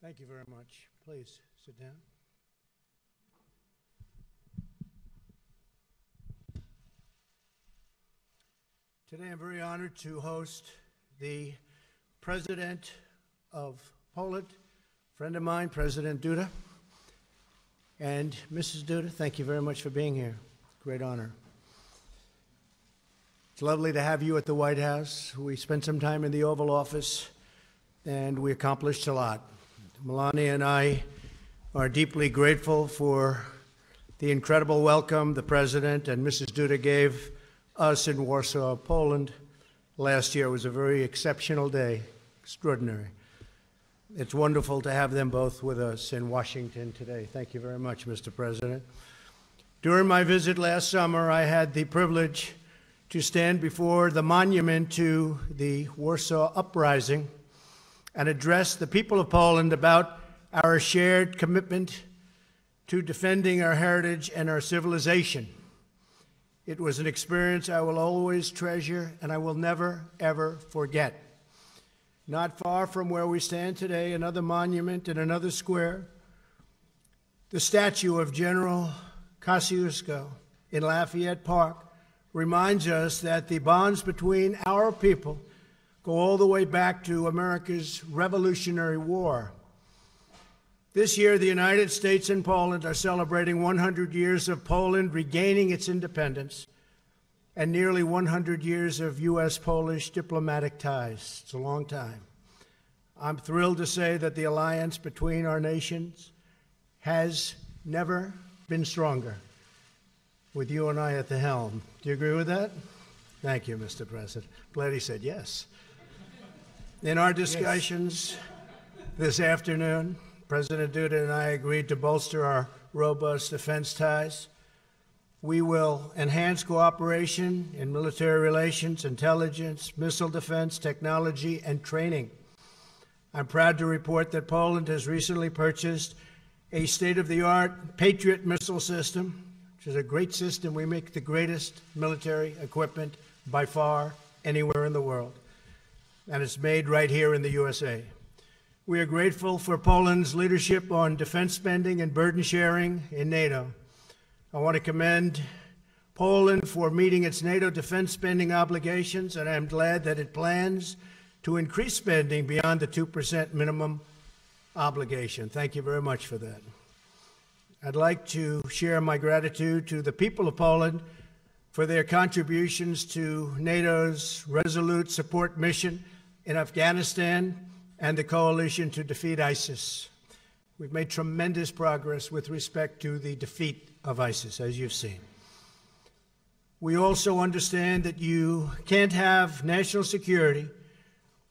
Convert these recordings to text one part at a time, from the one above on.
Thank you very much. Please sit down. Today I'm very honored to host the President of Poland, a friend of mine, President Duda. And Mrs. Duda, thank you very much for being here. Great honor. It's lovely to have you at the White House. We spent some time in the Oval Office, and we accomplished a lot. Melania and I are deeply grateful for the incredible welcome the President and Mrs. Duda gave us in Warsaw, Poland. Last year was a very exceptional day, extraordinary. It's wonderful to have them both with us in Washington today. Thank you very much, Mr. President. During my visit last summer, I had the privilege to stand before the monument to the Warsaw Uprising and address the people of Poland about our shared commitment to defending our heritage and our civilization. It was an experience I will always treasure and I will never, ever forget. Not far from where we stand today, another monument in another square, the statue of General Kosciuszko in Lafayette Park reminds us that the bonds between our people go all the way back to America's Revolutionary War. This year, the United States and Poland are celebrating 100 years of Poland regaining its independence and nearly 100 years of U.S.-Polish diplomatic ties. It's a long time. I'm thrilled to say that the alliance between our nations has never been stronger, with you and I at the helm. Do you agree with that? Thank you, Mr. President. Glad he said yes. In our discussions this afternoon, President Duda and I agreed to bolster our robust defense ties. We will enhance cooperation in military relations, intelligence, missile defense, technology, and training. I'm proud to report that Poland has recently purchased a state-of-the-art Patriot missile system, which is a great system. We make the greatest military equipment by far anywhere in the world, and it's made right here in the USA. We are grateful for Poland's leadership on defense spending and burden sharing in NATO. I want to commend Poland for meeting its NATO defense spending obligations, and I'm glad that it plans to increase spending beyond the 2% minimum obligation. Thank you very much for that. I'd like to share my gratitude to the people of Poland for their contributions to NATO's resolute support mission in Afghanistan and the coalition to defeat ISIS. We've made tremendous progress with respect to the defeat of ISIS, as you've seen. We also understand that you can't have national security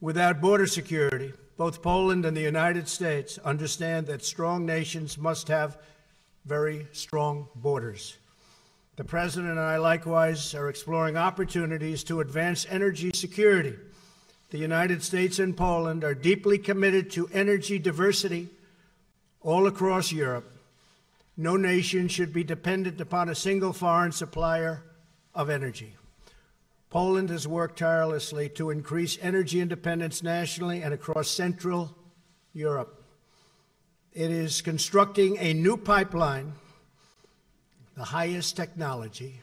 without border security. Both Poland and the United States understand that strong nations must have very strong borders. The President and I likewise are exploring opportunities to advance energy security. The United States and Poland are deeply committed to energy diversity all across Europe. No nation should be dependent upon a single foreign supplier of energy. Poland has worked tirelessly to increase energy independence nationally and across Central Europe. It is constructing a new pipeline, the highest technology,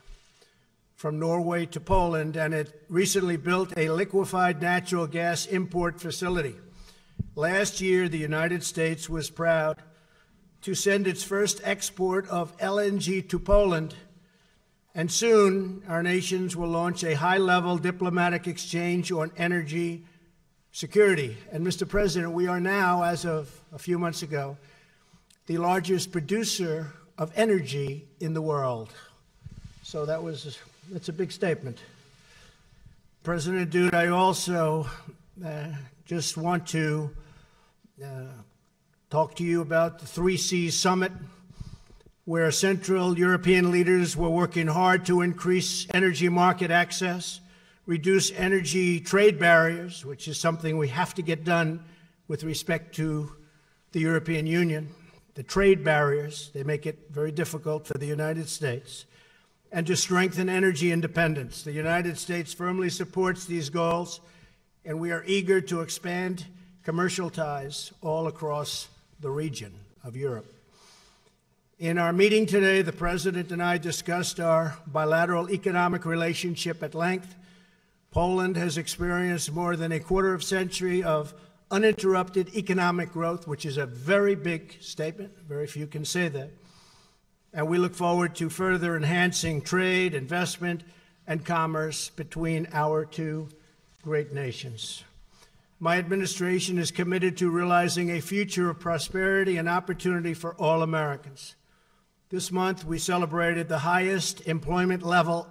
from Norway to Poland, and it recently built a liquefied natural gas import facility. Last year, the United States was proud to send its first export of LNG to Poland, and soon our nations will launch a high-level diplomatic exchange on energy security. And Mr. President, we are now, as of a few months ago, the largest producer of energy in the world. So that's a big statement. President Duda, I also just want to talk to you about the 3Cs Summit, where Central European leaders were working hard to increase energy market access, reduce energy trade barriers, which is something we have to get done with respect to the European Union. The trade barriers, they make it very difficult for the United States, and to strengthen energy independence. The United States firmly supports these goals, and we are eager to expand commercial ties all across the region of Europe. In our meeting today, the President and I discussed our bilateral economic relationship at length. Poland has experienced more than a quarter of a century of uninterrupted economic growth, which is a very big statement. Very few can say that. And we look forward to further enhancing trade, investment, and commerce between our two great nations. My administration is committed to realizing a future of prosperity and opportunity for all Americans. This month, we celebrated the highest employment level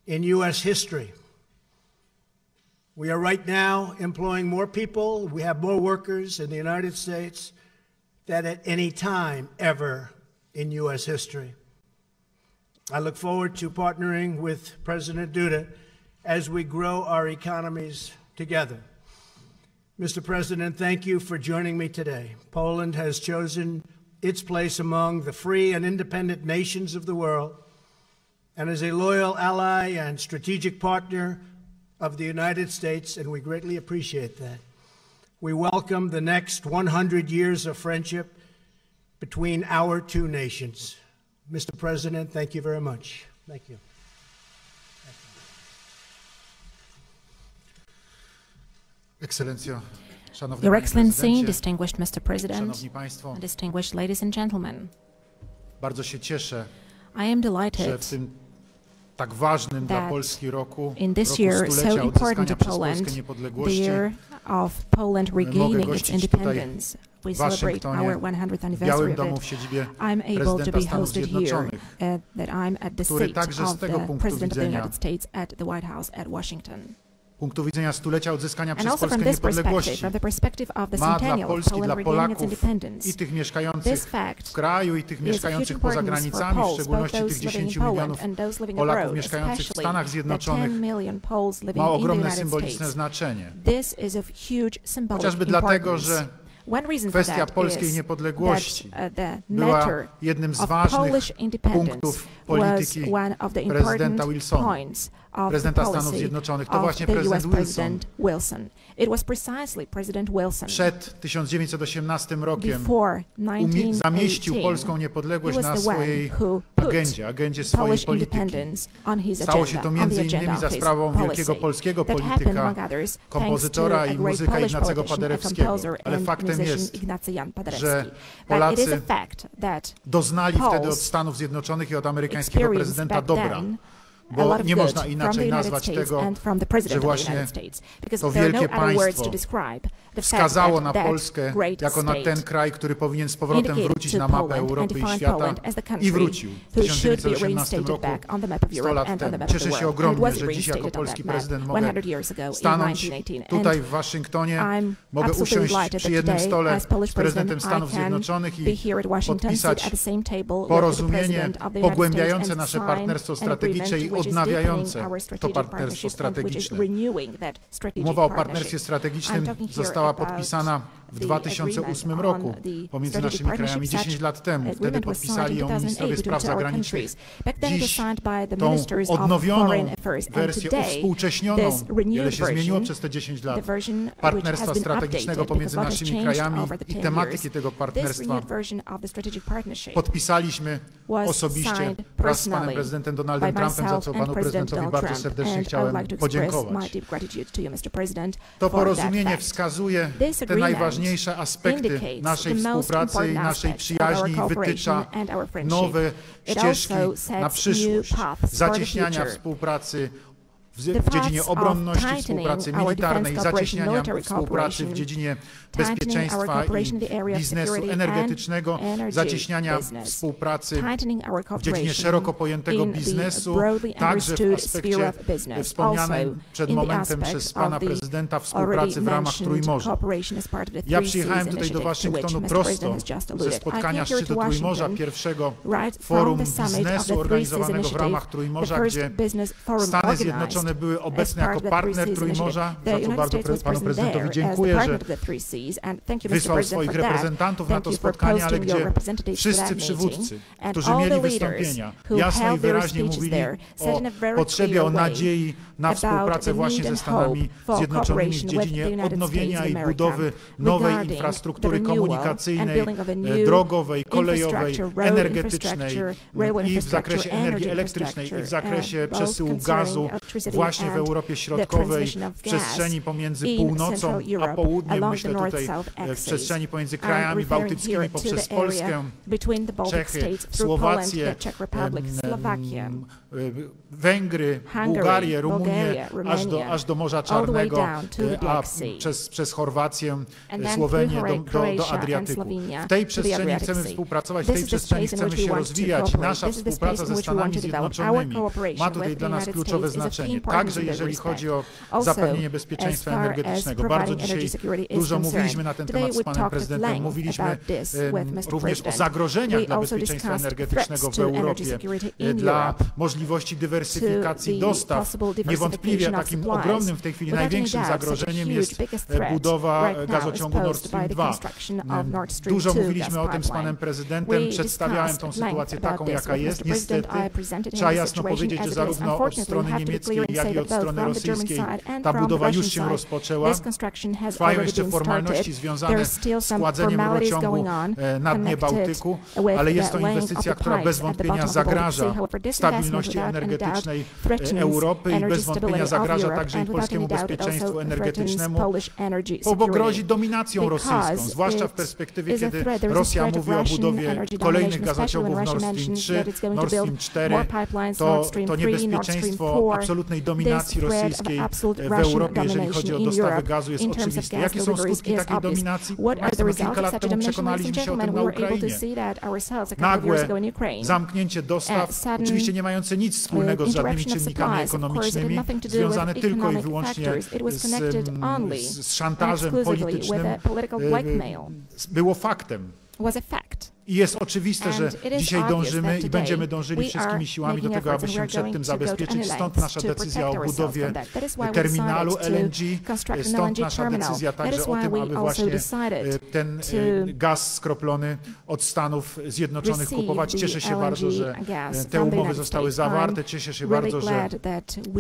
in U.S. history. We are right now employing more people. We have more workers in the United States than at any time ever in U.S. history. I look forward to partnering with President Duda as we grow our economies together. Mr. President, thank you for joining me today. Poland has chosen its place among the free and independent nations of the world and is a loyal ally and strategic partner of the United States, and we greatly appreciate that. We welcome the next 100 years of friendship between our two nations. Mr. President, thank you very much. Thank you. Your Excellency, distinguished Mr. President, distinguished ladies and gentlemen, I am delighted that in this year so important to Poland, the year of Poland regaining its independence, we celebrate our 100th anniversary of it. I'm able to be hosted here, that I'm at the seat of the President of the United States at the White House at Washington. punktu widzenia stulecia odzyskania przez And also Polskę from this niepodległości from the perspective of the ma dla centennial of Polski, Poland dla regaining its Polaków independence, i tych mieszkających this fact w kraju i tych is of huge mieszkających poza importance for granicami, w Poles, both szczególności tych those living 10 in Poland milionów and those living Polaków abroad, mieszkających w especially Stanach the Zjednoczonych. 10 million Poles living Ma in the ogromne United symboliczne States. znaczenie. This is of huge symbolic Chociażby dlatego, importance. że One reason for kwestia that polskiej is niepodległości that the była matter jednym z of ważnych Polish independence punktów was polityki one of the important prezydenta Wilsona, points of the prezydenta Stanów policy Zjednoczonych. To of właśnie the prezydent US President Wilson. It was precisely President Wilson przed 1918 rokiem before zamieścił 1918 polską niepodległość he was na the one swojej who put agendzie swojej Polish polityki. independence on his Stało się agenda, to on the między agenda innymi of za his sprawą policy. wielkiego polskiego That happened, polityka, among others, kompozytora thanks i to a great muzyka Polish Ignacego politician, a Paderewskiego. composer Ale and faktem musician jest, Ignacy Jan Paderewski. że But it is a Polacy fact that doznali wtedy od Poles Stanów Zjednoczonych i od amerykańskiego experienced prezydenta back dobra. then a Bo lot of nie good można from the inaczej United nazwać States tego, and from the że President of the właśnie United States, because to there are no wielkie other words państwo to describe the fact wskazało that na that Polskę great jako na ten state kraj, który powinien z powrotem indicated wrócić to na mapę Poland and Europy i defined świata Poland as the i country wrócił w who should be 1918 reinstated roku, back on the map of 100 Europe lat and on the temu. map of Cieszę the się world. And it ogromnie, was że dziś jako reinstated on polski that map prezydent mogę 100 years ago in stanąć 1918. tutaj And w Waszyngtonie, I'm mogę absolutely usiąść delighted przy that jednym today, stole as Polish z prezydentem president, Stanów I can Zjednoczonych be i here at Washington, sit podpisać at the same table with the porozumienie President of the United pogłębiające States nasze and partnerstwo sign an agreement strategicze i which is odnawiające deepening our to strategic partnerstwo partnership and which is strategiczne. renewing that strategic Umowa o partnership. partnerstwie strategicznym I'm talking here została about podpisana w the 2008 agreement roku on the pomiędzy strategic naszymi krajami partnership. 10 lat temu. Wtedy Agreement was signed podpisali in ją 2008 ministrowie spraw between our zagranicznych. countries. Back then it was Dziś signed by the tą ministers of odnowioną foreign affairs. And wersję today, uwspółcześnioną, this renewed wiele się zmieniło version, przez te 10 lat, the version which partnerstwa has been strategicznego updated pomiędzy because what has naszymi changed krajami over the i 10 tematyki years, tego this partnerstwa renewed version of the strategic partnership podpisaliśmy was osobiście signed wraz z panem personally prezydentem by Donaldem Trumpem, za myself co and panu President prezydentowi Donald bardzo Trump. serdecznie And I chciałem would like to express my podziękować. deep gratitude to you, Mr. President, To for that porozumienie fact. wskazuje This te agreement najważniejsze aspekty indicates naszej the most współpracy i important naszej aspects of our przyjaźni i cooperation wytycza and our friendship. nowe It ścieżki also sets na new przyszłość, paths for the zacieśniania future. współpracy w The dziedzinie paths of obronności, tightening współpracy our militarnej, defense cooperation, zacieśniania military współpracy w cooperation, dziedzinie tightening our bezpieczeństwa cooperation i in the area of biznesu security energetycznego, and energy zacieśniania business, współpracy tightening our w cooperation dziedzinie szeroko pojętego in the biznesu, broadly także w understood sphere aspekcie of business, wspomnianym also przed in the momentem aspect przez pana of the prezydenta already współpracy w ramach mentioned Trójmorza. cooperation as part of the Ja Three przyjechałem Seas tutaj do initiative, to which Waszyngtonu Mr. prosto President has just ze alluded. spotkania I came here szczytu to Trójmorza, Washington pierwszego right forum from the summit of biznesu the Three Seas organizowanego w Initiative, ramach the Trójmorza, first gdzie business forum Stany organized Zjednoczone Zjednoczone były obecne jako partner Trójmorza, za co bardzo panu prezydentowi dziękuję, że wysłał swoich reprezentantów na to spotkanie, ale gdzie wszyscy przywódcy, którzy mieli wystąpienia, jasno i wyraźnie mówili o potrzebie, o nadziei na współpracę właśnie ze Stanami Zjednoczonymi w dziedzinie odnowienia i budowy nowej infrastruktury komunikacyjnej, drogowej, kolejowej, energetycznej i w zakresie energii elektrycznej i w zakresie przesyłu gazu właśnie w Europie Środkowej, w przestrzeni pomiędzy północą a południem, myślę tutaj w przestrzeni pomiędzy krajami bałtyckimi poprzez Polskę, Czechy, Słowację, Węgry, Bułgarię, Rumunię, aż do Morza Czarnego, a przez Chorwację, Słowenię do Adriatyku. W tej przestrzeni chcemy współpracować, w tej przestrzeni chcemy się rozwijać. Nasza współpraca ze Stanami Zjednoczonymi ma tutaj dla nas kluczowe znaczenie, także jeżeli chodzi o zapewnienie bezpieczeństwa energetycznego. Bardzo dzisiaj dużo mówiliśmy na ten temat z panem prezydentem. Mówiliśmy również o zagrożeniach dla bezpieczeństwa energetycznego w Europie, dla możliwości dywersyfikacji dostaw. Niewątpliwie takim ogromnym w tej chwili największym zagrożeniem jest budowa gazociągu Nord Stream 2. Dużo mówiliśmy o tym z panem prezydentem, przedstawiałem tą sytuację taką, jaka jest. Niestety trzeba jasno powiedzieć, że zarówno od strony niemieckiej, jak i od strony rosyjskiej ta budowa już się rozpoczęła. Trwają jeszcze formalności związane z kładzeniem rurociągu na dnie Bałtyku, ale jest to inwestycja, która bez wątpienia zagraża stabilności energetycznej Europy i bez wątpienia zagraża także i polskiemu bezpieczeństwu energetycznemu, bo grozi dominacją rosyjską, zwłaszcza w perspektywie, kiedy Rosja mówi o budowie kolejnych gazociągów Nord Stream 3, Nord Stream 4, to niebezpieczeństwo absolutnej dominacji rosyjskiej w Europie, jeżeli chodzi o dostawę gazu, jest oczywiste. Jakie są skutki takiej dominacji? My kilka lat temu przekonaliśmy się o tym na Ukrainie. Nagłe zamknięcie dostaw, oczywiście nie mające nic wspólnego z żadnymi czynnikami ekonomicznymi, związane tylko i wyłącznie z szantażem politycznym, było faktem. I jest oczywiste, że dzisiaj dążymy i będziemy dążyli wszystkimi siłami do tego, aby się przed tym zabezpieczyć. Stąd nasza decyzja o budowie terminalu LNG, stąd nasza decyzja także o tym, aby właśnie ten gaz skroplony od Stanów Zjednoczonych kupować. Cieszę się bardzo, że te umowy zostały zawarte. Cieszę się bardzo, że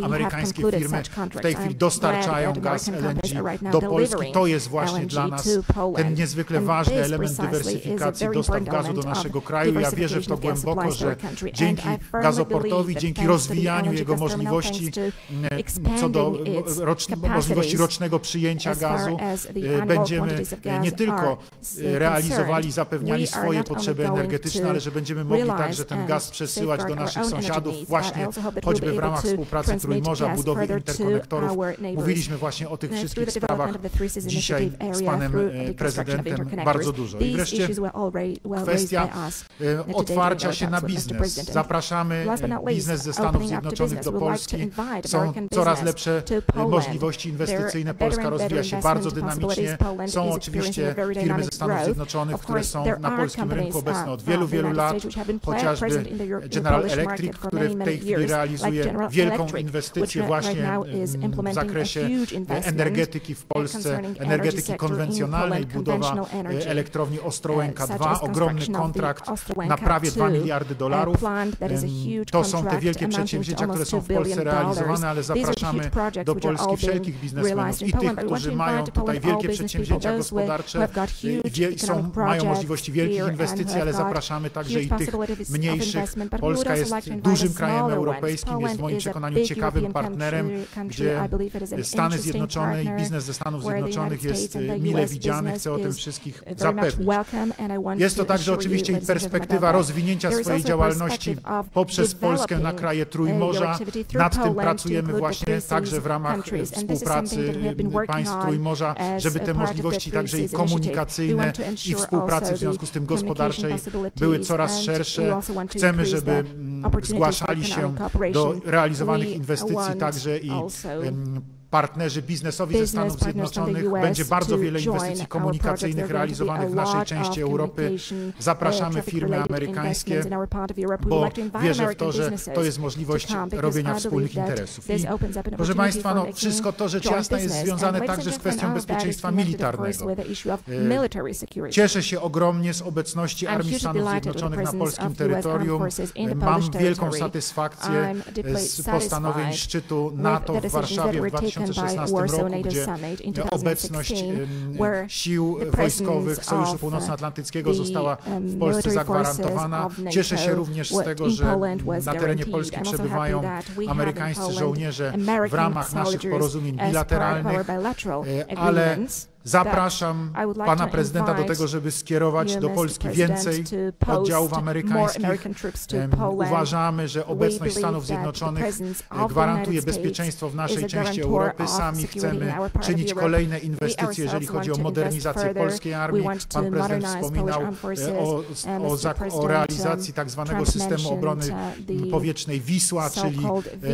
amerykańskie firmy w tej chwili dostarczają gaz LNG do Polski. To jest właśnie dla nas ten niezwykle ważny element dywersyfikacji dostaw gazu do naszego kraju. Ja wierzę w to głęboko, że dzięki gazoportowi, dzięki rozwijaniu jego możliwości co do możliwości rocznego przyjęcia gazu, będziemy nie tylko realizowali, zapewniali swoje potrzeby energetyczne, ale że będziemy mogli także ten gaz przesyłać do naszych sąsiadów właśnie choćby w ramach współpracy Trójmorza, budowy interkonektorów. Mówiliśmy właśnie o tych wszystkich sprawach dzisiaj z panem prezydentem bardzo dużo. I wreszcie kwestia otwarcia się na biznes. Zapraszamy biznes ze Stanów Zjednoczonych do Polski. Są coraz lepsze możliwości inwestycyjne. Polska rozwija się bardzo dynamicznie. Są oczywiście firmy ze Stanów Zjednoczonych, które są na polskim rynku obecne od wielu, wielu lat. Chociażby General Electric, który w tej chwili realizuje wielką inwestycję właśnie w zakresie energetyki w Polsce, energetyki konwencjonalnej, budowa elektrowni Ostrołęka 2, ogromny kontrakt na prawie $2 miliardy. To są te wielkie przedsięwzięcia, które są w Polsce realizowane, ale zapraszamy do Polski wszelkich biznesmenów i tych, którzy mają tutaj wielkie przedsięwzięcia gospodarcze, mają możliwości wielkich inwestycji, ale zapraszamy także i tych mniejszych. Polska jest dużym krajem europejskim, jest w moim przekonaniu ciekawym partnerem, gdzie Stany Zjednoczone i biznes ze Stanów Zjednoczonych jest mile widziany. Chcę o tym wszystkich zapewnić. Jest to także oczywiście i perspektywa rozwinięcia swojej działalności poprzez Polskę na kraje Trójmorza. Nad tym pracujemy właśnie także w ramach współpracy państw Trójmorza, żeby te możliwości także i komunikacyjne i współpracy w związku z tym gospodarczej były coraz szersze. Chcemy, żeby zgłaszali się do realizowanych inwestycji także i partnerzy biznesowi ze Stanów Zjednoczonych. Będzie bardzo wiele inwestycji komunikacyjnych realizowanych w naszej części Europy. Zapraszamy firmy amerykańskie, bo wierzę w to, że to jest możliwość robienia wspólnych interesów. I, proszę Państwa, no, wszystko to rzecz jasna jest związane także z kwestią bezpieczeństwa militarnego. Cieszę się ogromnie z obecności Armii Stanów Zjednoczonych na polskim terytorium. Mam wielką satysfakcję z postanowień szczytu NATO w Warszawie w 2016 roku, gdzie obecność sił wojskowych Sojuszu Północnoatlantyckiego została w Polsce zagwarantowana. Cieszę się również z tego, że na terenie Polski przebywają amerykańscy żołnierze w ramach naszych porozumień bilateralnych, ale zapraszam pana prezydenta do tego, żeby skierować do Polski więcej oddziałów amerykańskich. Uważamy, że obecność Stanów Zjednoczonych gwarantuje bezpieczeństwo w naszej części Europy. Sami chcemy czynić kolejne inwestycje, jeżeli chodzi o modernizację polskiej armii. Pan prezydent wspominał o realizacji tak zwanego systemu obrony powietrznej Wisła, czyli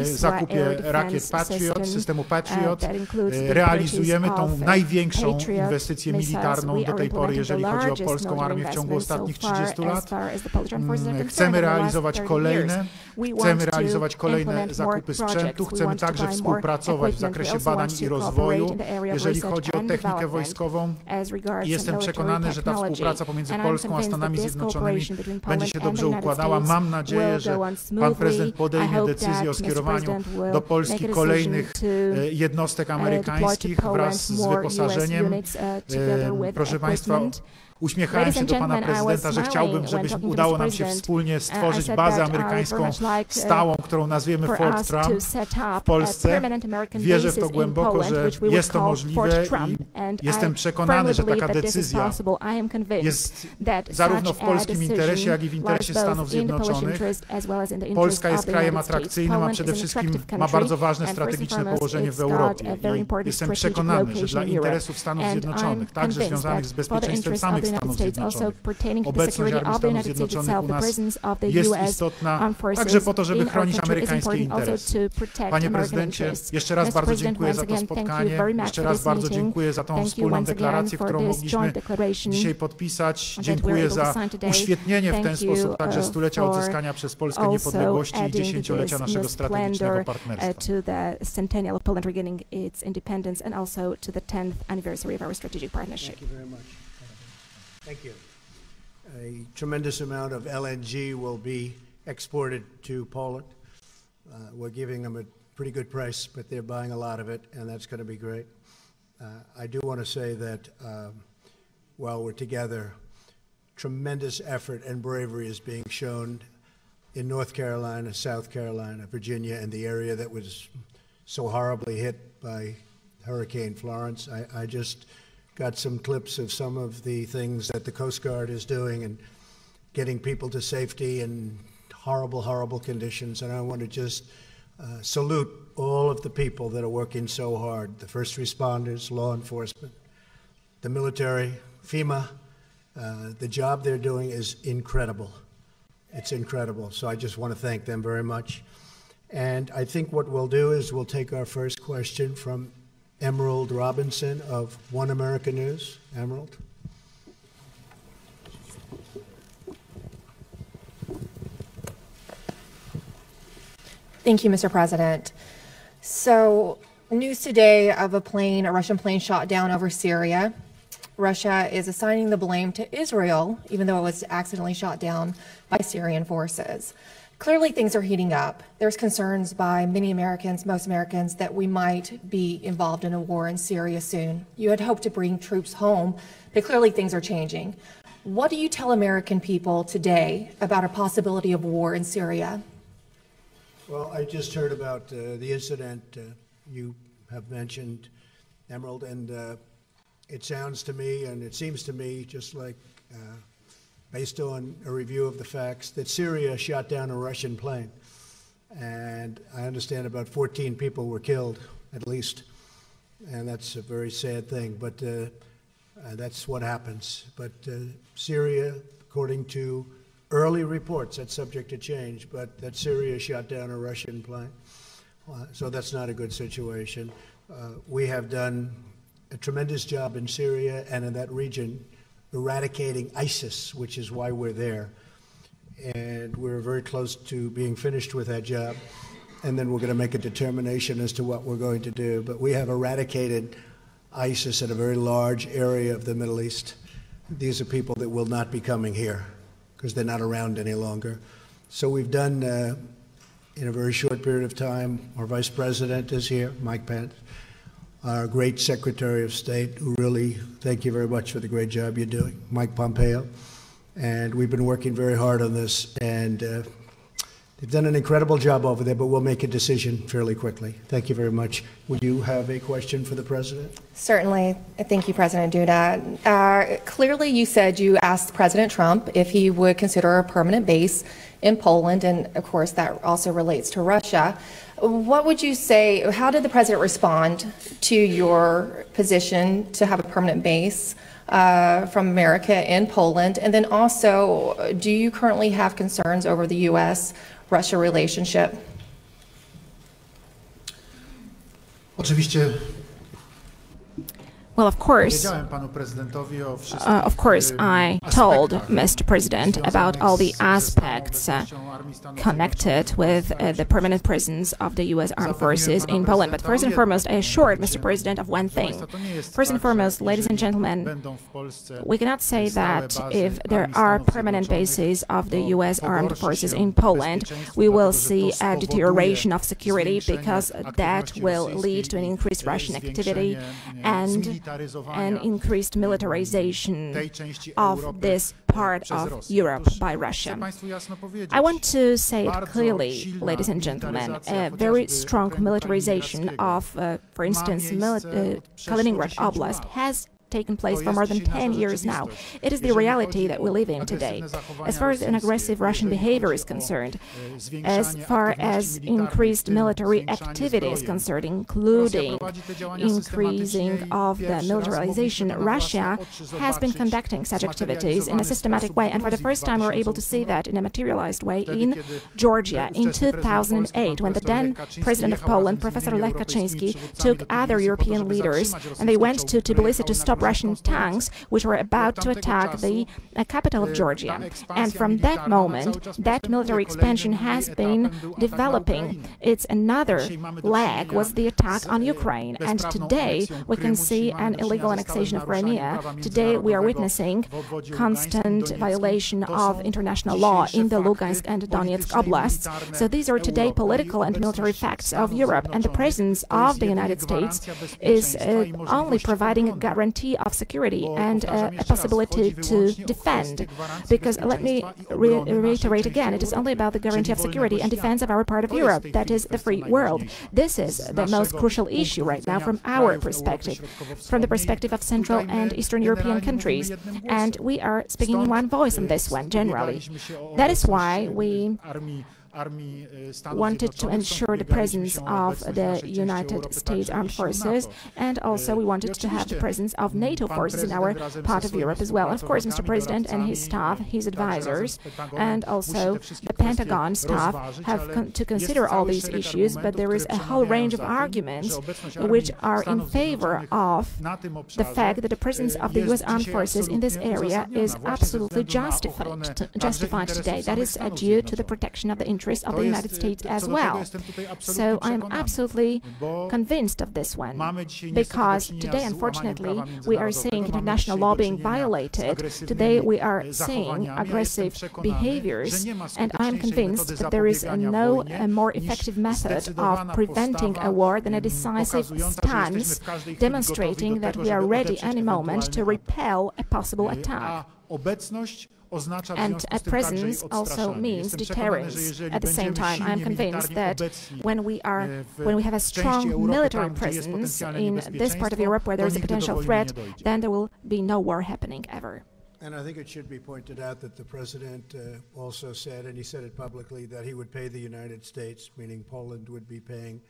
zakupie rakiet Patriot, systemu Patriot. Realizujemy tą największą inwestycję militarną do tej pory, jeżeli chodzi o polską armię w ciągu ostatnich 30 lat. Chcemy realizować kolejne zakupy sprzętu. Chcemy także współpracować w zakresie badań i rozwoju, jeżeli chodzi o technikę wojskową. Jestem przekonany, że ta współpraca pomiędzy Polską a Stanami Zjednoczonymi będzie się dobrze układała. Mam nadzieję, że pan prezydent podejmie decyzję o skierowaniu do Polski kolejnych jednostek amerykańskich wraz z wyposażeniem. Proszę Państwa, uśmiechałem się do pana prezydenta, że chciałbym, żeby udało nam się wspólnie stworzyć bazę amerykańską stałą, którą nazwiemy Fort Trump w Polsce. Wierzę w to głęboko, że jest to możliwe i jestem przekonany, że taka decyzja jest zarówno w polskim interesie, jak i w interesie Stanów Zjednoczonych. Polska jest krajem atrakcyjnym, a przede wszystkim ma bardzo ważne strategiczne położenie w Europie. I jestem przekonany, że dla interesów Stanów Zjednoczonych, także związanych z bezpieczeństwem samych Stanów Zjednoczonych, obecność armii Stanów Zjednoczonych u nas jest istotna także po to, żeby chronić amerykańskie interesy. Panie prezydencie, jeszcze raz bardzo dziękuję za to spotkanie, jeszcze raz bardzo dziękuję za tą wspólną deklarację, którą mogliśmy dzisiaj podpisać. Dziękuję za uświetnienie w ten sposób także stulecia odzyskania przez Polskę niepodległości i dziesięciolecia naszego strategicznego partnerstwa. Thank you. A tremendous amount of LNG will be exported to Poland. We're giving them a pretty good price, but they're buying a lot of it, and that's going to be great. I do want to say that while we're together, tremendous effort and bravery is being shown in North Carolina, South Carolina, Virginia, and the area that was so horribly hit by Hurricane Florence. I just got some clips of some of the things that the Coast Guard is doing and getting people to safety in horrible, horrible conditions. And I want to just salute all of the people that are working so hard, the first responders, law enforcement, the military, FEMA. The job they're doing is incredible. It's incredible. So I just want to thank them very much. And I think what we'll do is we'll take our first question from Emerald Robinson of One America News. Emerald. Thank you, Mr. President. So, news today of a Russian plane shot down over Syria. Russia is assigning the blame to Israel, even though it was accidentally shot down by Syrian forces. Clearly, things are heating up. There's concerns by many Americans, most Americans, that we might be involved in a war in Syria soon. You had hoped to bring troops home, but clearly things are changing. What do you tell American people today about a possibility of war in Syria? Well, I just heard about the incident you have mentioned, Emerald, and it sounds to me, and it seems to me, just like based on a review of the facts, that Syria shot down a Russian plane. And I understand about 14 people were killed, at least. And that's a very sad thing, but that's what happens. But Syria, according to early reports, that's subject to change, but that Syria shot down a Russian plane. So that's not a good situation. We have done a tremendous job in Syria and in that region eradicating ISIS, which is why we're there. And we're very close to being finished with that job. And then we're going to make a determination as to what we're going to do. But we have eradicated ISIS in a very large area of the Middle East. These are people that will not be coming here because they're not around any longer. So we've done, in a very short period of time, our Vice President is here, Mike Pence, our great Secretary of State, who really, thank you very much for the great job you're doing, Mike Pompeo. And we've been working very hard on this, and they've done an incredible job over there, but we'll make a decision fairly quickly. Thank you very much. Would you have a question for the President? Certainly. Thank you, President Duda. Clearly, you said you asked President Trump if he would consider a permanent base in Poland, and of course, that also relates to Russia. What would you say, how did the President respond to your position to have a permanent base from America in Poland? And then also, do you currently have concerns over the U.S.-Russia relationship? Oczywiście. Well, of course, I told Mr. President about all the aspects connected with the permanent presence of the U.S. Armed Forces in Poland. But first and foremost, I assured Mr. President of one thing. First and foremost, ladies and gentlemen, we cannot say that if there are permanent bases of the U.S. Armed Forces in Poland, we will see a deterioration of security, because that will lead to an increased Russian activity and an increased militarization of this part of Europe by Russia. I want to say it clearly, ladies and gentlemen, a very strong militarization of, for instance, Kaliningrad Oblast has taken place for more than 10 years now. It is the reality that we live in today. As far as an aggressive Russian behavior is concerned, as far as increased military activity is concerned, including increasing of the militarization, Russia has been conducting such activities in a systematic way, and for the first time we're able to see that in a materialized way in Georgia in 2008, when the then President of Poland, Professor Lech Kaczynski, took other European leaders and they went to Tbilisi to stop Russian tanks which were about to attack the capital of Georgia. And from that moment, that military expansion has been developing. It's another leg was the attack on Ukraine. And today we can see an illegal annexation of Crimea. Today we are witnessing constant violation of international law in the Lugansk and Donetsk oblasts. So these are today political and military facts of Europe, and the presence of the United States is only providing a guarantee of security and a possibility to defend. Because let me reiterate again, it is only about the guarantee of security and defense of our part of Europe, that is the free world. This is the most crucial issue right now from our perspective, from the perspective of Central and Eastern European countries. And we are speaking in one voice on this one, generally. That is why we wanted to ensure the presence of the United States Armed Forces, and also we wanted to have the presence of NATO forces in our part of Europe as well. And of course, Mr. President and his staff, his advisors, and also the Pentagon staff have to consider all these issues, but there is a whole range of arguments which are in favor of the fact that the presence of the U.S. Armed Forces in this area is absolutely justified today. That is due to the protection of the interests of the United States as well. So I'm absolutely convinced of this one, because today, unfortunately, we are seeing international law being violated. Today we are seeing aggressive behaviors, and I'm convinced that there is no more effective method of preventing a war than a decisive stance, demonstrating that we are ready any moment to repel a possible attack. And a presence also means deterrence. At the same time, I'm convinced that when we have a strong military presence in this part of Europe where there is a potential threat, then there will be no war happening ever. And I think it should be pointed out that the President also said, and he said it publicly, that he would pay the United States, meaning Poland would be paying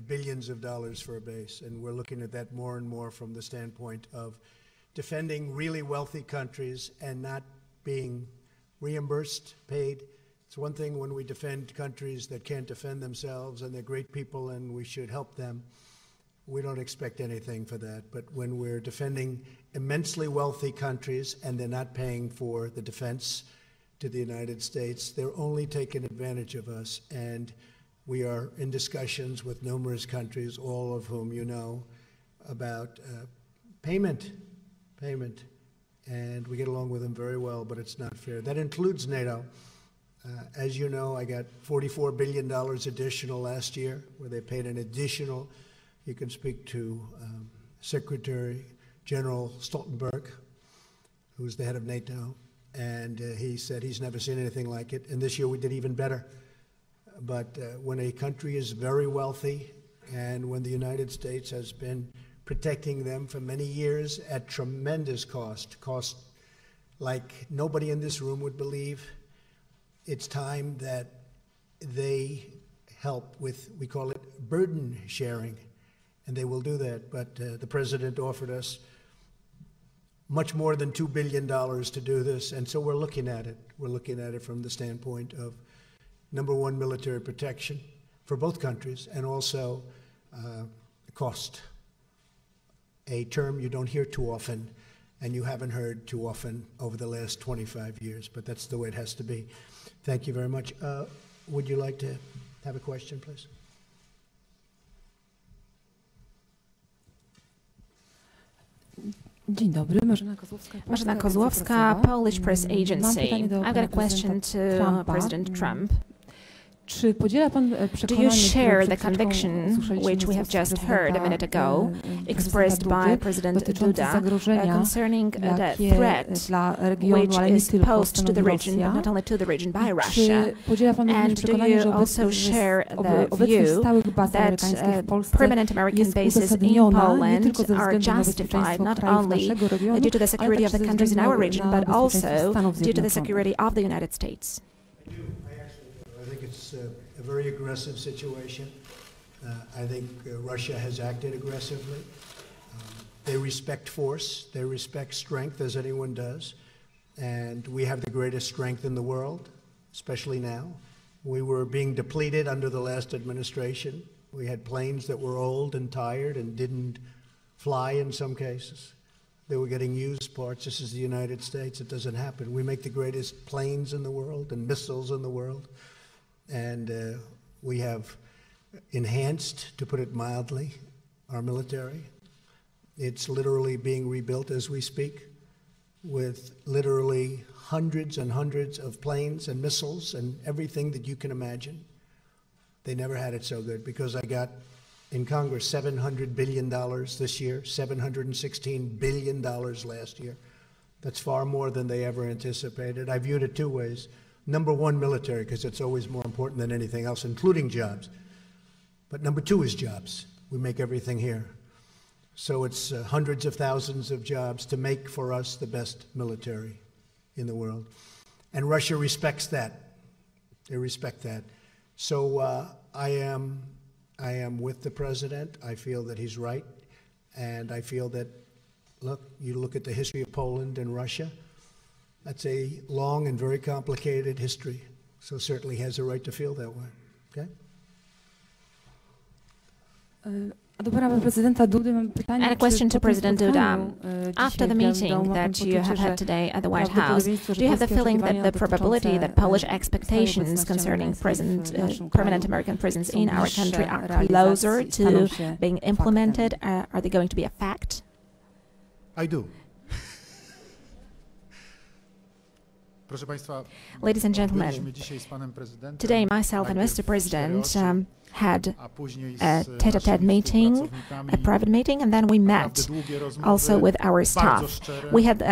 billions of dollars for a base. And we're looking at that more and more from the standpoint of defending really wealthy countries and not being reimbursed, paid. It's one thing when we defend countries that can't defend themselves, and they're great people and we should help them. we don't expect anything for that. But when we're defending immensely wealthy countries and they're not paying for the defense to the United States, they're only taking advantage of us. And we are in discussions with numerous countries, all of whom you know, about payment. And we get along with them very well, but it's not fair. That includes NATO. As you know, I got $44 billion additional last year, where they paid an additional. You can speak to Secretary General Stoltenberg, who's the head of NATO, and he said he's never seen anything like it. And this year we did even better. But when a country is very wealthy, and when the United States has been protecting them for many years at tremendous cost like nobody in this room would believe, it's time that they help with, we call it burden sharing, and they will do that. But the president offered us much more than $2 billion to do this, and so we're looking at it. We're looking at it from the standpoint of, number one, military protection for both countries, and also cost, a term you don't hear too often, and you haven't heard too often over the last 25 years, but that's the way it has to be. Thank you very much. Would you like to have a question, please? Dzień dobry, Marzena Kozłowska, Polish Press Agency. I've got a question to President Trump. Do you share the conviction, which we have just heard a minute ago, expressed by President Duda concerning the threat which is posed to the region, but not only to the region, by Russia? And do you also share the view that permanent American bases in Poland are justified not only due to the security of the countries in our region, but also due to the security of the United States? It's a very aggressive situation. I think Russia has acted aggressively. They respect force, they respect strength, as anyone does, and we have the greatest strength in the world, especially now. We were being depleted under the last administration. We had planes that were old and tired and didn't fly in some cases. They were getting used parts. This is the United States. It doesn't happen. We make the greatest planes in the world and missiles in the world. And we have enhanced, to put it mildly, our military. It's literally being rebuilt as we speak, with literally hundreds and hundreds of planes and missiles and everything that you can imagine. They never had it so good, because I got in Congress $700 billion this year, $716 billion last year. That's far more than they ever anticipated. I viewed it two ways. Number one, military, because it's always more important than anything else, including jobs. But number two is jobs. We make everything here. So it's hundreds of thousands of jobs to make for us the best military in the world. And Russia respects that. They respect that. So I am with the president. I feel that he's right. And I feel that, look, you look at the history of Poland and Russia, that's a long and very complicated history. So certainly he has a right to feel that way. Okay? And a question to President Duda. After the meeting that you have had today at the White House, do you have the feeling that the probability that Polish expectations concerning permanent American presence in our country are closer to being implemented? Are they going to be a fact? I do. Ladies and gentlemen, today myself and Mr. President had a tete-a-tete meeting, a private meeting, and then we met also with our staff. We had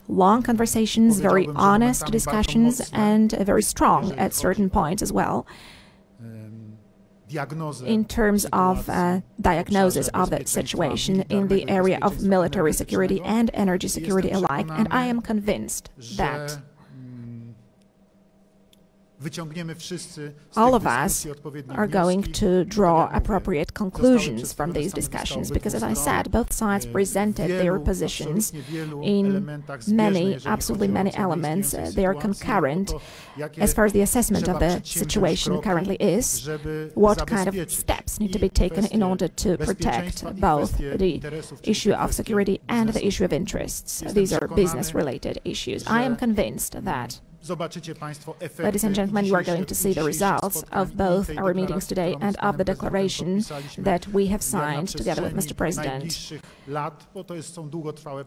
long conversations, very honest discussions, and very strong at certain points as well, in terms of diagnosis of that situation in the area of military security and energy security alike. And I am convinced that all of us are going to draw appropriate conclusions from these discussions, because, as I said, both sides presented their positions in absolutely many elements. They are concurrent as far as the assessment of the situation currently is, what kind of steps need to be taken in order to protect both the issue of security and the issue of interests. These are business-related issues. I am convinced that, ladies and gentlemen, you are going to see the results of both our meetings today and of the declaration that we have signed together with Mr. President.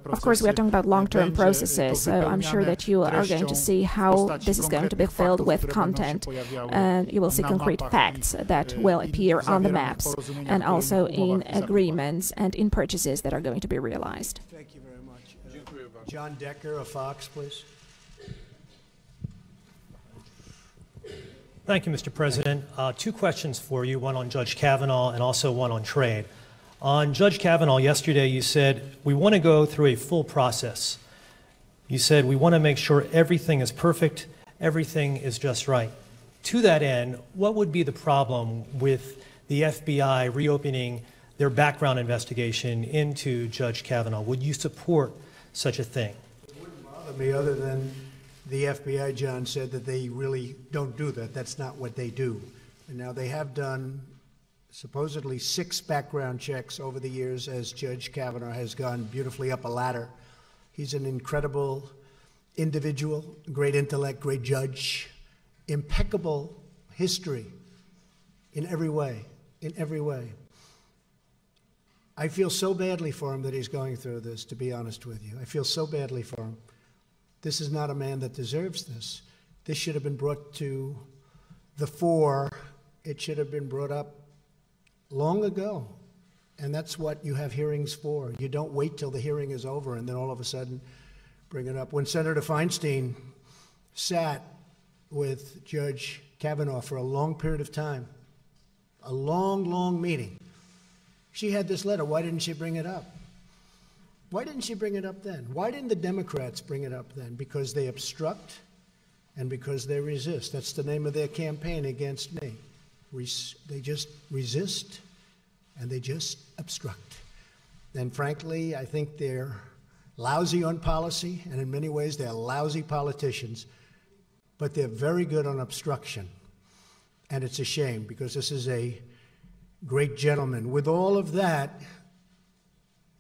Of course, we are talking about long-term processes, so I'm sure that you are going to see how this is going to be filled with content, and you will see concrete facts that will appear on the maps and also in agreements and in purchases that are going to be realized. Thank you very much. John Decker of Fox, please. Thank you, Mr. President. Two questions for you, one on Judge Kavanaugh and also one on trade. On Judge Kavanaugh, yesterday you said, we want to go through a full process. You said, we want to make sure everything is perfect, everything is just right. To that end, what would be the problem with the FBI reopening their background investigation into Judge Kavanaugh? Would you support such a thing? It wouldn't bother me, other than the FBI, John, said that they really don't do that. That's not what they do. And now they have done supposedly 6 background checks over the years as Judge Kavanaugh has gone beautifully up a ladder. He's an incredible individual, great intellect, great judge, impeccable history in every way, in every way. I feel so badly for him that he's going through this, to be honest with you. I feel so badly for him. This is not a man that deserves this. This should have been brought to the fore. It should have been brought up long ago. And that's what you have hearings for. You don't wait till the hearing is over and then all of a sudden bring it up. When Senator Feinstein sat with Judge Kavanaugh for a long period of time, a long, long meeting, she had this letter. Why didn't she bring it up? Why didn't she bring it up then? Why didn't the Democrats bring it up then? Because they obstruct and because they resist. That's the name of their campaign against me. They just resist and they just obstruct. And frankly, I think they're lousy on policy, and in many ways they're lousy politicians, but they're very good on obstruction. And it's a shame, because this is a great gentleman. With all of that,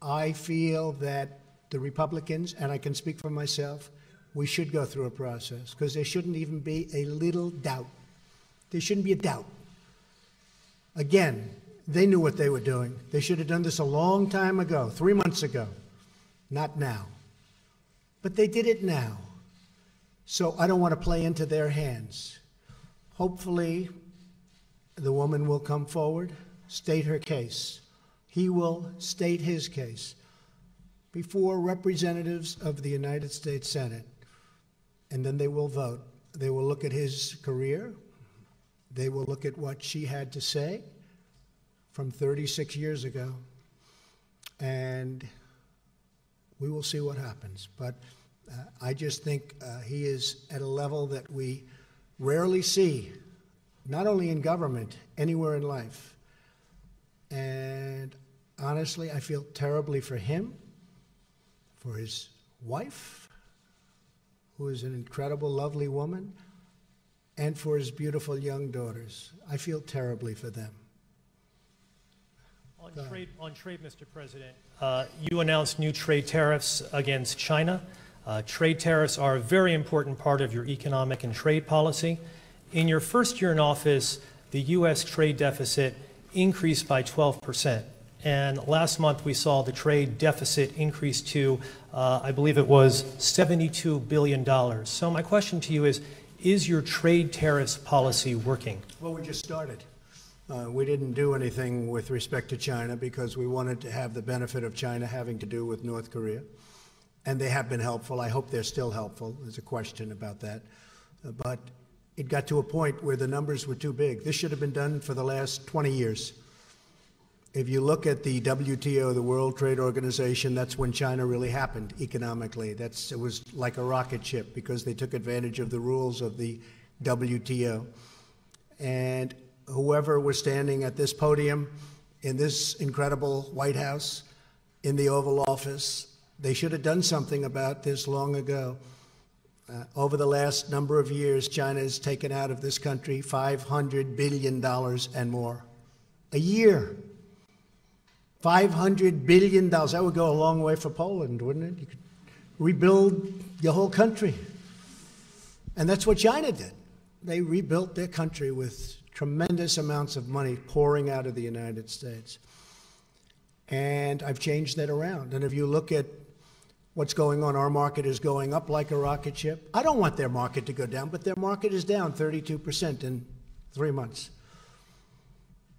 I feel that the Republicans, and I can speak for myself, we should go through a process, because there shouldn't even be a little doubt. There shouldn't be a doubt. Again, they knew what they were doing. They should have done this a long time ago, 3 months ago, not now. But they did it now. So I don't want to play into their hands. Hopefully, the woman will come forward, state her case. He will state his case before representatives of the United States Senate, and then they will vote. They will look at his career. They will look at what she had to say from 36 years ago, and we will see what happens. But I just think he is at a level that we rarely see, not only in government, anywhere in life. And honestly, I feel terribly for him, for his wife, who is an incredible, lovely woman, and for his beautiful young daughters. I feel terribly for them. On trade, Mr. President, you announced new trade tariffs against China. Trade tariffs are a very important part of your economic and trade policy. In your first year in office, the U.S. trade deficit increased by 12%. And last month we saw the trade deficit increase to, I believe it was $72 billion. So my question to you is your trade tariffs policy working? Well, we just started. We didn't do anything with respect to China because we wanted to have the benefit of China having to do with North Korea. And they have been helpful. I hope they're still helpful. There's a question about that. But it got to a point where the numbers were too big. This should have been done for the last 20 years. If you look at the WTO, the World Trade Organization, that's when China really happened economically. It was like a rocket ship because they took advantage of the rules of the WTO. And whoever was standing at this podium in this incredible White House, in the Oval Office, they should have done something about this long ago. Over the last number of years, China has taken out of this country $500 billion and more. A year. $500 billion. That would go a long way for Poland, wouldn't it? You could rebuild your whole country. And that's what China did. They rebuilt their country with tremendous amounts of money pouring out of the United States. And I've changed that around. And if you look at what's going on, our market is going up like a rocket ship. I don't want their market to go down, but their market is down 32% in 3 months.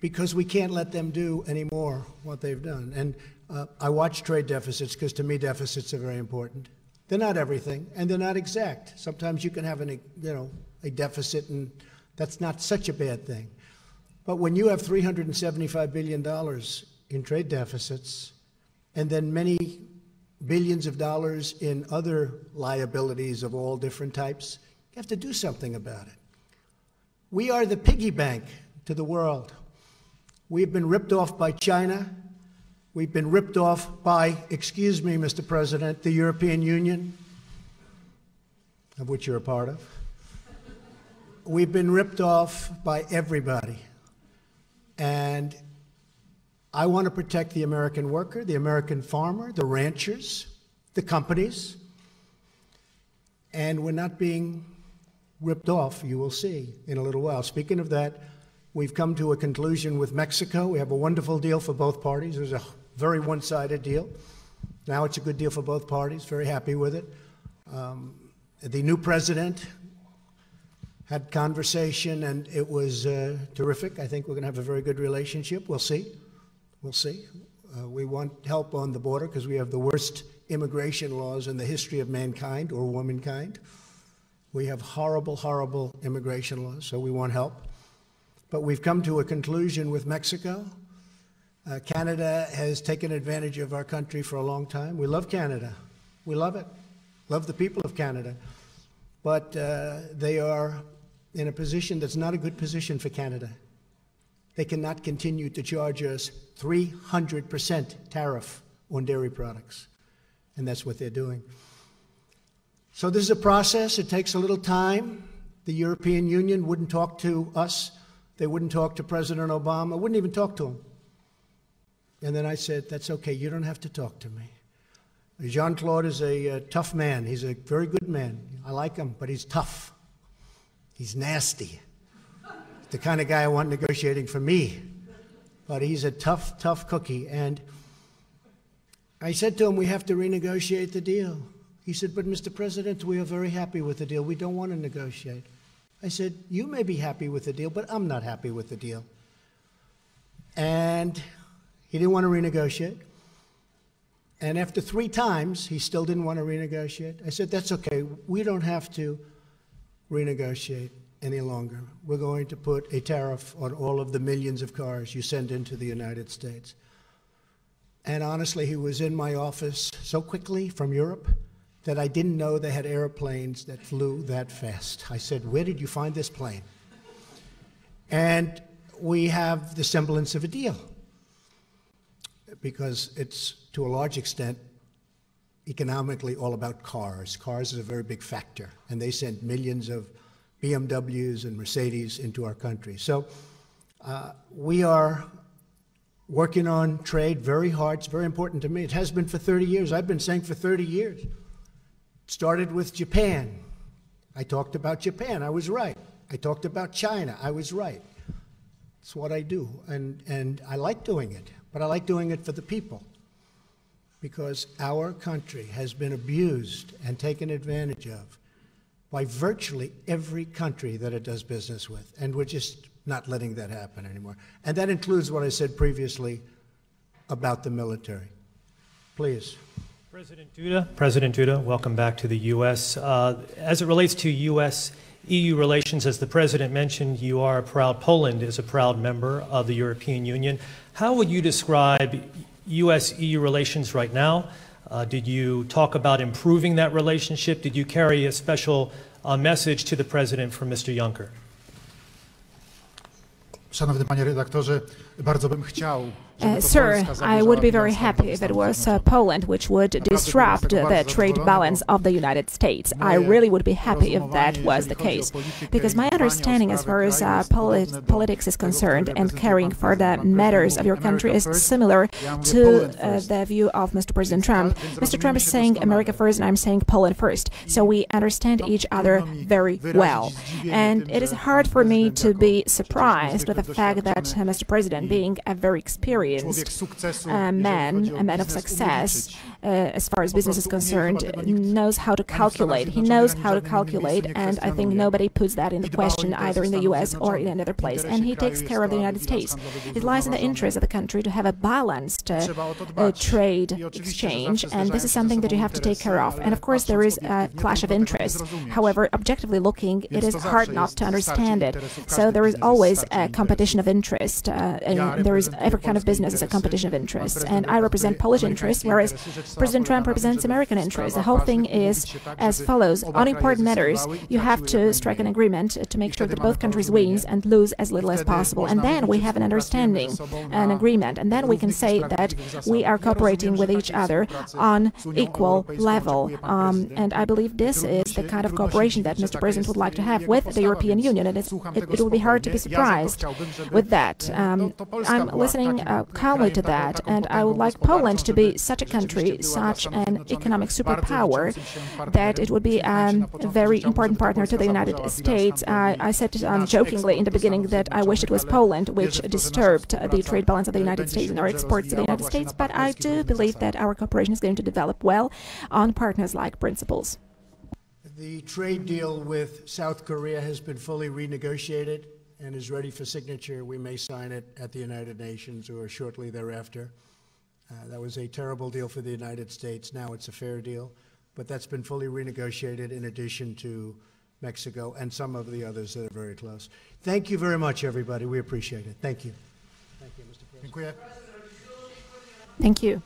Because we can't let them do anymore what they've done. And I watch trade deficits because to me deficits are very important. They're not everything, and they're not exact. Sometimes you can have a deficit, and that's not such a bad thing. But when you have $375 billion in trade deficits, and then many billions of dollars in other liabilities of all different types, you have to do something about it. We are the piggy bank to the world. We've been ripped off by China. We've been ripped off by, excuse me, Mr. President, the European Union, of which you're a part of. We've been ripped off by everybody. And I want to protect the American worker, the American farmer, the ranchers, the companies. And we're not being ripped off, you will see in a little while. Speaking of that, we've come to a conclusion with Mexico. We have a wonderful deal for both parties. It was a very one-sided deal. Now it's a good deal for both parties. Very happy with it. The new president had conversation, and it was terrific. I think we're going to have a very good relationship. We'll see. We'll see. We want help on the border because we have the worst immigration laws in the history of mankind or womankind. We have horrible, horrible immigration laws, so we want help. But we've come to a conclusion with Mexico. Canada has taken advantage of our country for a long time. We love Canada. We love it. Love the people of Canada. But they are in a position that's not a good position for Canada. They cannot continue to charge us 300% tariff on dairy products. And that's what they're doing. So this is a process. It takes a little time. The European Union wouldn't talk to us. They wouldn't talk to President Obama, wouldn't even talk to him. And then I said, that's okay, you don't have to talk to me. Jean-Claude is a tough man. He's a very good man. I like him, but he's tough. He's nasty. The kind of guy I want negotiating for me. But he's a tough, tough cookie. And I said to him, we have to renegotiate the deal. He said, but Mr. President, we are very happy with the deal. We don't want to negotiate. I said, you may be happy with the deal, but I'm not happy with the deal. And he didn't want to renegotiate. And after 3 times, he still didn't want to renegotiate. I said, that's okay. We don't have to renegotiate any longer. We're going to put a tariff on all of the millions of cars you send into the United States. And honestly, he was in my office so quickly from Europe that I didn't know they had airplanes that flew that fast. I said, where did you find this plane? And we have the semblance of a deal, because it's, to a large extent, economically all about cars. Cars is a very big factor, and they send millions of BMWs and Mercedes into our country. So we are working on trade very hard. It's very important to me. It has been for 30 years. I've been saying for 30 years. It started with Japan. I talked about Japan. I was right. I talked about China. I was right. It's what I do, and I like doing it, but I like doing it for the people, because our country has been abused and taken advantage of by virtually every country that it does business with, and we're just not letting that happen anymore. And that includes what I said previously about the military. Please. President Duda, welcome back to the U.S. As it relates to U.S.-EU relations, as the President mentioned, Poland is a proud member of the European Union. How would you describe U.S.-EU relations right now? Did you talk about improving that relationship? Did you carry a special message to the President from Mr. Juncker? Szanowny panie redaktorze, bardzo bym chciał, Sir, I would be very happy if it was Poland which would disrupt the trade balance of the United States. I really would be happy if that was the case, because my understanding as far as politics is concerned and caring for the matters of your country is similar to the view of Mr. President Trump. Mr. Trump is saying America first and I'm saying Poland first, so we understand each other very well. And it is hard for me to be surprised with the fact that Mr. President, being a very experienced a man of success, as far as business is concerned, knows how to calculate. He knows how to calculate, and I think nobody puts that in the question either in the US or in another place. And he takes care of the United States. It lies in the interest of the country to have a balanced trade exchange, and this is something that you have to take care of. And of course, there is a clash of interests. However, objectively looking, it is hard not to understand it. So there is always a competition of interest, and there is every kind of business is a competition of interests. And I represent Polish interests, whereas President Trump represents American interests. The whole thing is as follows. On important matters, you have to strike an agreement to make sure that both countries win and lose as little as possible. And then we have an understanding, an agreement. And then we can say that we are cooperating with each other on equal level. And I believe this is the kind of cooperation that Mr. President would like to have with the European Union. And it will be hard to be surprised with that. I'm listening calmly to that, and I would like Poland to be such a country, such an economic superpower, that it would be a very important partner to the United States. I said jokingly in the beginning that I wish it was Poland which disturbed the trade balance of the United States and our exports to the United States, but I do believe that our cooperation is going to develop well on partners-like principles. The trade deal with South Korea has been fully renegotiated and is ready for signature. We may sign it at the United Nations or shortly thereafter. That was a terrible deal for the United States. Now it's a fair deal, but that's been fully renegotiated in addition to Mexico and some of the others that are very close. Thank you very much, everybody. We appreciate it. Thank you. Thank you, Mr. President. Thank you.